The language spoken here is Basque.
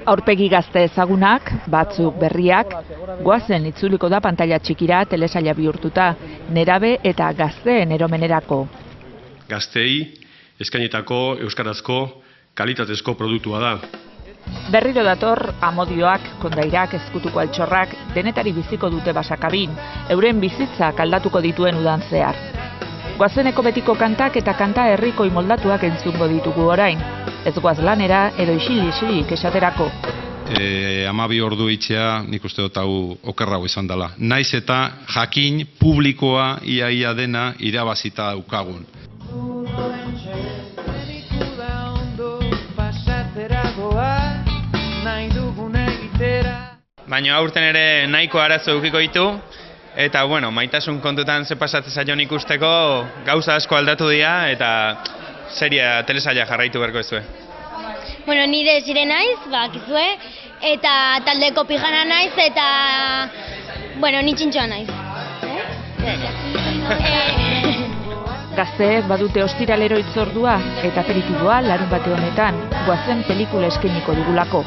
Aurpegi gazte ezagunak, batzuk berriak, goazen itzuliko da pantaila txikira telesaila bihurtuta, nerabe eta gazteen eromenerako. Gaztei eskainitako euskarazko kalitatezko produktua da. Berriro dator amodioak, kondairak, ezkutuko altxorrak, denetari biziko dute basakabin, euren bizitzak aldatuko dituen udan zehar. Goazeneko betiko kantak eta kanta herrikoi moldatuak entzungo ditugu orain. Ez goaz lanera edo isilik esaterako. 12 ordu itxea nik uste dut hau okerrago izan dela. Naiz eta jakin publikoa ia dena irabazita daukagun. Baina aurten ere nahiko arazo edukiko ditu, eta maitasun kontutan ze pasatzen zaion ikusteko gauza asko aldatu dira eta telesaila jarraitu beharko ezue. Nire zire naiz, bakizue, eta taldeko pijana naiz, eta, ni txintxoa naiz. Gazteek badute ostiralero hitzordua eta aperitiboa larunbate honetan, goazen pelikula eskainiko dugulako.